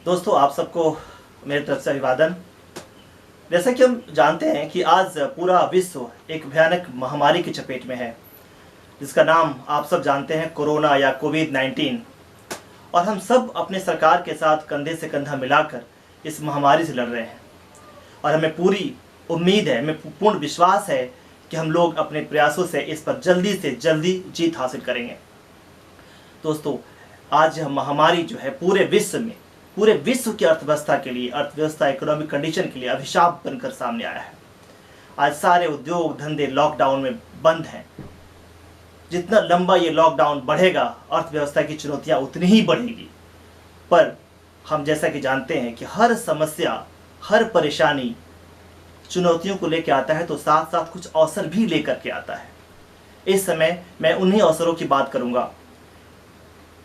दोस्तों, आप सबको मेरी तरफ से अभिवादन। जैसा कि हम जानते हैं कि आज पूरा विश्व एक भयानक महामारी की चपेट में है, जिसका नाम आप सब जानते हैं, कोरोना या कोविड-19। और हम सब अपने सरकार के साथ कंधे से कंधा मिलाकर इस महामारी से लड़ रहे हैं। और हमें पूरी उम्मीद है, हमें पूर्ण विश्वास है कि हम लोग अपने प्रयासों से इस पर जल्दी से जल्दी जीत हासिल करेंगे। दोस्तों, आज यह महामारी जो है पूरे विश्व की अर्थव्यवस्था के लिए, अर्थव्यवस्था इकोनॉमिक कंडीशन के लिए अभिशाप बनकर सामने आया है। आज सारे उद्योग धंधे लॉकडाउन में बंद हैं। जितना लंबा ये लॉकडाउन बढ़ेगा, अर्थव्यवस्था की चुनौतियां उतनी ही बढ़ेगी। पर हम जैसा कि जानते हैं कि हर समस्या, हर परेशानी चुनौतियों को लेकर आता है, तो साथ साथ कुछ अवसर भी लेकर के आता है। इस समय मैं उन्हीं अवसरों की बात करूंगा।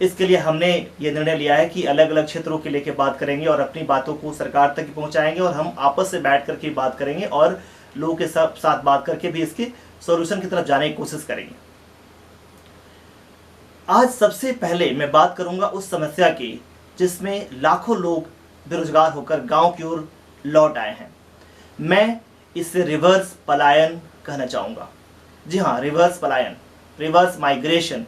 इसके लिए हमने ये निर्णय लिया है कि अलग अलग क्षेत्रों के लेके बात करेंगे और अपनी बातों को सरकार तक पहुंचाएंगे, और हम आपस से बैठ करके बात करेंगे और लोगों के साथ बात करके भी इसके सॉल्यूशन की तरफ जाने की कोशिश करेंगे। आज सबसे पहले मैं बात करूंगा उस समस्या की जिसमें लाखों लोग बेरोजगार होकर गांव की ओर लौट आए हैं। मैं इसे रिवर्स पलायन कहना चाहूँगा। जी हाँ, रिवर्स पलायन, रिवर्स माइग्रेशन।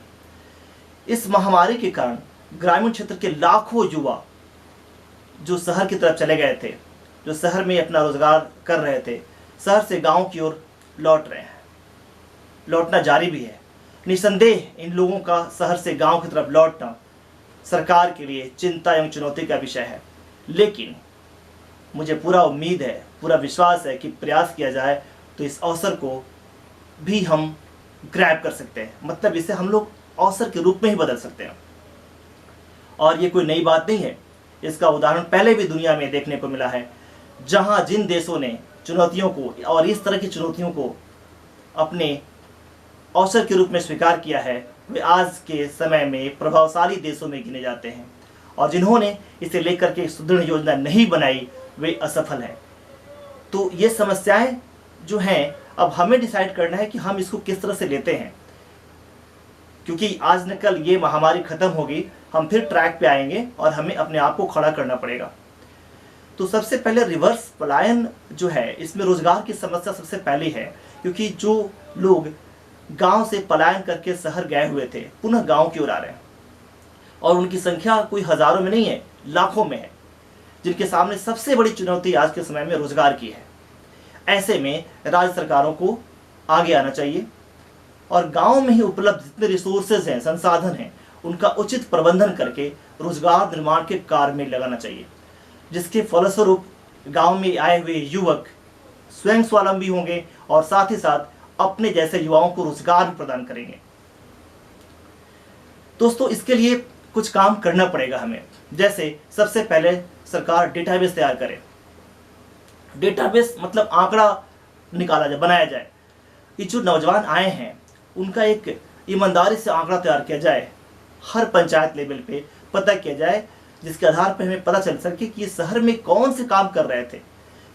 इस महामारी के कारण ग्रामीण क्षेत्र के लाखों युवा जो शहर की तरफ चले गए थे, जो शहर में अपना रोजगार कर रहे थे, शहर से गांव की ओर लौट रहे हैं, लौटना जारी भी है। निसंदेह इन लोगों का शहर से गांव की तरफ लौटना सरकार के लिए चिंता एवं चुनौती का विषय है। लेकिन मुझे पूरा उम्मीद है, पूरा विश्वास है कि प्रयास किया जाए तो इस अवसर को भी हम ग्रैब कर सकते हैं। मतलब इसे हम लोग अवसर के रूप में ही बदल सकते हैं। और ये कोई नई बात नहीं है। इसका उदाहरण पहले भी दुनिया में देखने को मिला है, जहां जिन देशों ने चुनौतियों को और इस तरह की चुनौतियों को अपने अवसर के रूप में स्वीकार किया है, वे आज के समय में प्रभावशाली देशों में गिने जाते हैं। और जिन्होंने इसे लेकर के सुदृढ़ योजना नहीं बनाई, वे असफल हैं। तो ये समस्याएं जो हैं, अब हमें डिसाइड करना है कि हम इसको किस तरह से लेते हैं, क्योंकि आज न कल ये महामारी खत्म होगी, हम फिर ट्रैक पे आएंगे और हमें अपने आप को खड़ा करना पड़ेगा। तो सबसे पहले रिवर्स पलायन जो है, इसमें रोजगार की समस्या सबसे पहले है, क्योंकि जो लोग गांव से पलायन करके शहर गए हुए थे, पुनः गांव की ओर आ रहे हैं, और उनकी संख्या कोई हजारों में नहीं है, लाखों में है, जिनके सामने सबसे बड़ी चुनौती आज के समय में रोजगार की है। ऐसे में राज्य सरकारों को आगे आना चाहिए और गांव में ही उपलब्ध जितने रिसोर्सेज हैं, संसाधन हैं, उनका उचित प्रबंधन करके रोजगार निर्माण के कार्य में लगाना चाहिए, जिसके फलस्वरूप गांव में आए हुए युवक स्वयं स्वावलंबी होंगे और साथ ही साथ अपने जैसे युवाओं को रोजगार भी प्रदान करेंगे। दोस्तों, इसके लिए कुछ काम करना पड़ेगा हमें। जैसे सबसे पहले सरकार डेटाबेस तैयार करे। डेटाबेस मतलब आंकड़ा निकाला जाए, बनाया जाए। ये जो नौजवान आए हैं, उनका एक ईमानदारी से आंकड़ा तैयार किया जाए, हर पंचायत लेवल पे पता किया जाए, जिसके आधार पर हमें पता चल सके कि ये शहर में कौन से काम कर रहे थे,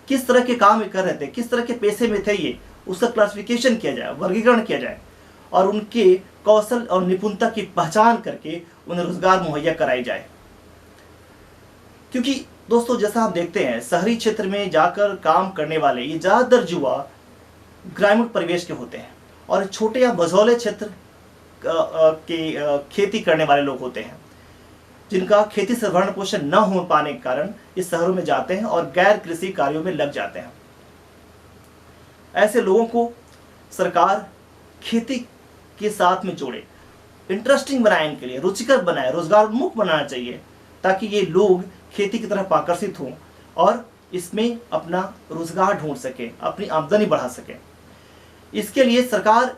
किस तरह के काम कर रहे थे, किस तरह के पेशे में थे ये, उसका क्लासिफिकेशन किया जाए, वर्गीकरण किया जाए, और उनके कौशल और निपुणता की पहचान करके उन्हें रोजगार मुहैया कराई जाए। क्योंकि दोस्तों, जैसा हम देखते हैं, शहरी क्षेत्र में जाकर काम करने वाले ये ज़्यादातर युवा ग्रामीण परिवेश के होते हैं, और छोटे या मझौले क्षेत्र के खेती करने वाले लोग होते हैं, जिनका खेती से भरण पोषण न हो पाने के कारण इस शहरों में जाते हैं और गैर कृषि कार्यों में लग जाते हैं। ऐसे लोगों को सरकार खेती के साथ में जोड़े, इंटरेस्टिंग बनाए, इनके लिए रुचिकर बनाए, रोजगार उन्मुख बनाना चाहिए, ताकि ये लोग खेती की तरफ आकर्षित हों और इसमें अपना रोजगार ढूंढ सके, अपनी आमदनी बढ़ा सके। इसके लिए सरकार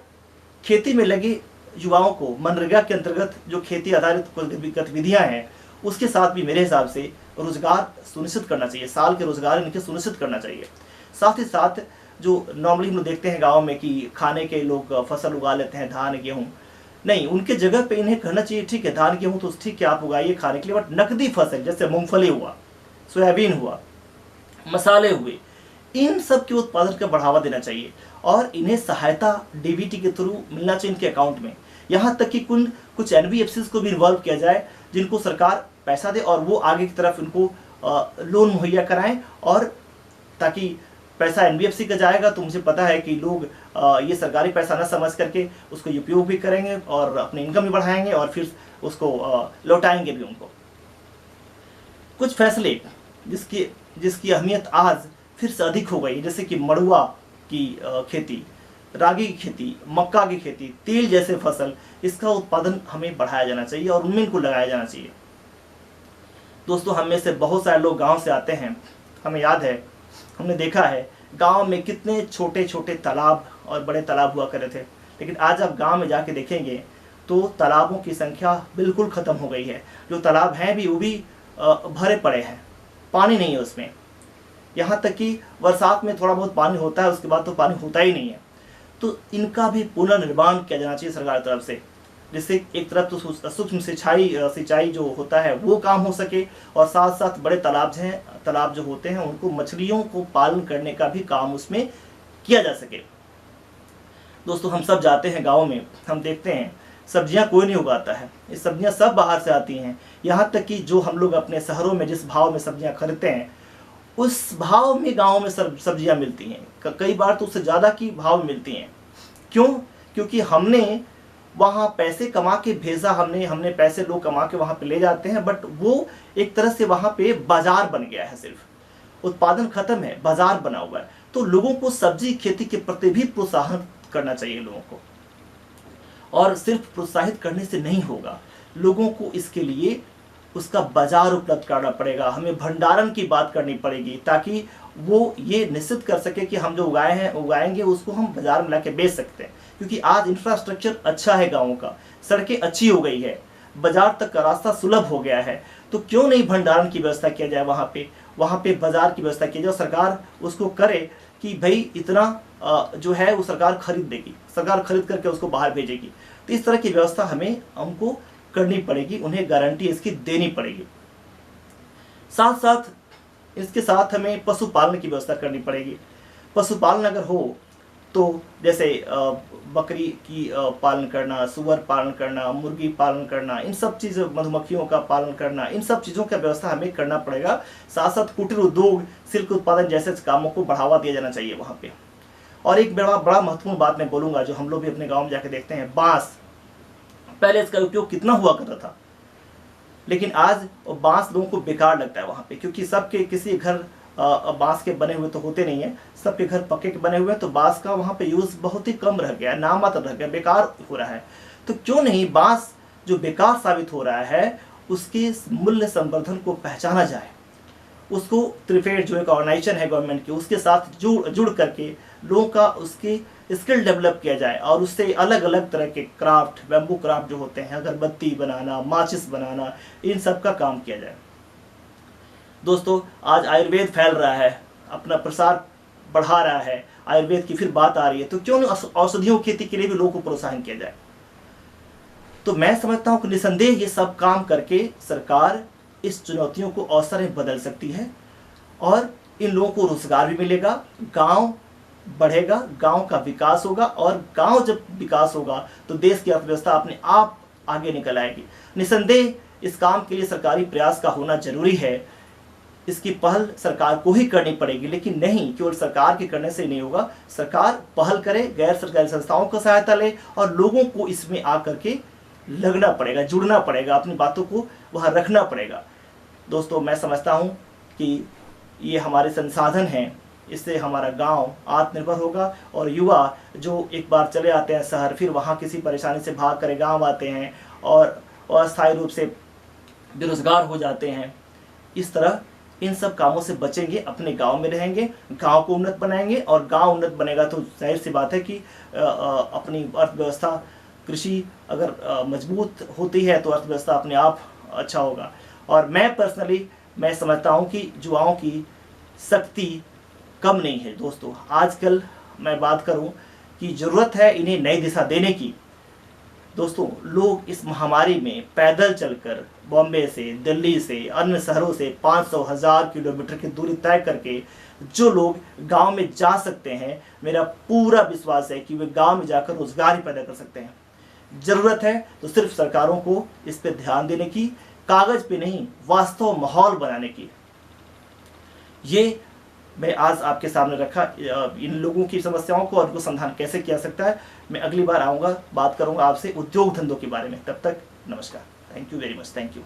खेती में लगे युवाओं को मनरेगा के अंतर्गत जो खेती आधारित गतिविधियां हैं, उसके साथ भी मेरे हिसाब से रोजगार सुनिश्चित करना चाहिए, साल के रोजगार इनके सुनिश्चित करना चाहिए। साथ ही साथ जो नॉर्मली हम लोग देखते हैं गाँव में कि खाने के लोग फसल उगा लेते हैं, धान गेहूँ, नहीं, उनके जगह पे इन्हें कहना चाहिए, ठीक है धान गेहूँ तो ठीक है आप उगाइए खाने के लिए, बट नकदी फसल जैसे मूंगफली हुआ, सोयाबीन हुआ, मसाले हुए, इन सब के उत्पादन का बढ़ावा देना चाहिए और इन्हें सहायता डीबीटी के थ्रू मिलना चाहिए इनके अकाउंट में। यहाँ तक कि कुछ एनबीएफसी को भी इन्वॉल्व किया जाए, जिनको सरकार पैसा दे और वो आगे की तरफ इनको लोन मुहैया कराएं, और ताकि पैसा एनबीएफसी का जाएगा तो मुझे पता है कि लोग ये सरकारी पैसा न समझ करके उसको उपयोग भी करेंगे और अपनी इनकम भी बढ़ाएंगे और फिर उसको लौटाएंगे भी उनको। कुछ फैसले जिसकी अहमियत आज फिर से अधिक हो गई, जैसे कि मड़ुआ की खेती, रागी की खेती, मक्का की खेती, तेल जैसे फसल, इसका उत्पादन हमें बढ़ाया जाना चाहिए और उनमें इनको लगाया जाना चाहिए। दोस्तों, हम में से बहुत सारे लोग गांव से आते हैं। हमें याद है, हमने देखा है गांव में कितने छोटे छोटे तालाब और बड़े तालाब हुआ करते थे, लेकिन आज आप गांव में जाके देखेंगे तो तालाबों की संख्या बिल्कुल ख़त्म हो गई है। जो तालाब हैं भी वो भी भरे पड़े हैं, पानी नहीं है उसमें। यहाँ तक कि बरसात में थोड़ा बहुत पानी होता है, उसके बाद तो पानी होता ही नहीं है। तो इनका भी पुनर्निर्माण किया जाना चाहिए सरकार की तरफ से, जिससे एक तरफ तो सूक्ष्म सिंचाई जो होता है वो काम हो सके, और साथ साथ बड़े तालाब जो होते हैं उनको मछलियों को पालन करने का भी काम उसमें किया जा सके। दोस्तों, हम सब जाते हैं गाँव में, हम देखते हैं सब्जियां कोई नहीं उगाता है, ये सब्जियां सब बाहर से आती हैं। यहाँ तक कि जो हम लोग अपने शहरों में जिस भाव में सब्जियां खरीदते हैं उस भाव में गाँव में सब्जियां मिलती हैं, कई बार तो उससे ज़्यादा की भाव में मिलती हैं। क्यों? क्योंकि हमने वहाँ पैसे कमा के भेजा, हमने पैसे लोग कमा के वहाँ पे ले जाते हैं, बट वो एक तरह से वहाँ पे बाजार बन गया है। सिर्फ उत्पादन खत्म है, बाजार बना हुआ है। तो लोगों को सब्जी खेती के प्रति भी प्रोत्साहन करना चाहिए लोगों को, और सिर्फ प्रोत्साहित करने से नहीं होगा, लोगों को इसके लिए उसका बाजार उपलब्ध कराना पड़ेगा। हमें भंडारण की बात करनी पड़ेगी ताकि वो ये निश्चित कर सके कि हम जो उगाएंगे उसको हम बाजार में लाके बेच सकते हैं। क्योंकि आज इंफ्रास्ट्रक्चर अच्छा है, गाँवों का सड़कें अच्छी हो गई है, बाजार तक का रास्ता सुलभ हो गया है, तो क्यों नहीं भंडारण की व्यवस्था किया जाए, वहाँ पे बाजार की व्यवस्था की जाए। सरकार उसको करे कि भाई इतना जो है वो सरकार खरीद देगी, सरकार खरीद करके उसको बाहर भेजेगी। तो इस तरह की व्यवस्था हमको करनी पड़ेगी, उन्हें गारंटी इसकी देनी पड़ेगी। साथ साथ इसके साथ हमें पशुपालन की व्यवस्था करनी पड़ेगी। पशुपालन अगर हो तो जैसे बकरी की पालन करना, सुअर पालन करना, मुर्गी पालन करना, इन सब चीज़ों, मधुमक्खियों का पालन करना, इन सब चीज़ों का व्यवस्था हमें करना पड़ेगा। साथ साथ कुटीर उद्योग, सिल्क उत्पादन जैसे कामों को बढ़ावा दिया जाना चाहिए वहाँ पे। और एक बड़ा महत्वपूर्ण बात मैं बोलूँगा, जो हम लोग भी अपने गाँव में जाके देखते हैं, बाँस। पहले इसका उपयोग कितना हुआ करता था, लेकिन आज बाँस लोगों को बेकार लगता है वहाँ पे, क्योंकि सबके किसी घर बाँस के बने हुए तो होते नहीं है, सबके घर पक्के के बने हुए हैं, तो बाँस का वहाँ पे यूज़ बहुत ही कम रह गया, नामात्र रह गया, बेकार हो रहा है। तो क्यों नहीं बाँस जो बेकार साबित हो रहा है उसके मूल्य संवर्धन को पहचाना जाए, उसको त्रिफेड जो एक ऑर्गेनाइजेशन है गवर्नमेंट की, उसके साथ जुड़ करके लोगों का उसके स्किल डेवलप किया जाए, और उससे अलग अलग तरह के क्राफ्ट, बैम्बू क्राफ्ट जो होते हैं, अगरबत्ती बनाना, माचिस बनाना, इन सब का काम किया जाए। दोस्तों, आज आयुर्वेद फैल रहा है, अपना प्रसार बढ़ा रहा है, आयुर्वेद की फिर बात आ रही है, तो क्यों नहीं औषधियों की खेती के लिए भी लोगों को प्रोत्साहन किया जाए। तो मैं समझता हूँ कि निसंदेह ये सब काम करके सरकार इस चुनौतियों को अवसर में बदल सकती है, और इन लोगों को रोजगार भी मिलेगा, गांव बढ़ेगा, गांव का विकास होगा, और गांव जब विकास होगा तो देश की अर्थव्यवस्था अपने आप आगे निकल आएगी। निसंदेह इस काम के लिए सरकारी प्रयास का होना जरूरी है, इसकी पहल सरकार को ही करनी पड़ेगी, लेकिन नहीं केवल सरकार के करने से नहीं होगा। सरकार पहल करे, गैर सरकारी संस्थाओं को सहायता ले, और लोगों को इसमें आकर के लगना पड़ेगा, जुड़ना पड़ेगा, अपनी बातों को वहाँ रखना पड़ेगा। दोस्तों, मैं समझता हूँ कि ये हमारे संसाधन हैं, इससे हमारा गांव आत्मनिर्भर होगा, और युवा जो एक बार चले आते हैं शहर, फिर वहाँ किसी परेशानी से भाग कर गांव आते हैं और अस्थायी रूप से बेरोजगार हो जाते हैं। इस तरह इन सब कामों से बचेंगे, अपने गांव में रहेंगे, गांव को उन्नत बनाएंगे, और गांव उन्नत बनेगा तो जाहिर सी बात है कि अपनी अर्थव्यवस्था, कृषि अगर मजबूत होती है तो अर्थव्यवस्था अपने आप अच्छा होगा। और मैं पर्सनली मैं समझता हूँ कि युवाओं की शक्ति कम नहीं है। दोस्तों, आजकल मैं बात करूं कि ज़रूरत है इन्हें नई दिशा देने की। दोस्तों, लोग इस महामारी में पैदल चलकर बॉम्बे से, दिल्ली से, अन्य शहरों से 500,000 किलोमीटर की दूरी तय करके जो लोग गांव में जा सकते हैं, मेरा पूरा विश्वास है कि वे गांव में जाकर रोजगार ही पैदा कर सकते हैं। ज़रूरत है तो सिर्फ सरकारों को इस पर ध्यान देने की, कागज़ पे नहीं वास्तव माहौल बनाने की। ये मैं आज आपके सामने रखा। इन लोगों की समस्याओं को और उनको समाधान कैसे किया सकता है, मैं अगली बार आऊँगा, बात करूँगा आपसे उद्योग धंधों के बारे में। तब तक नमस्कार। Thank you very much. Thank you.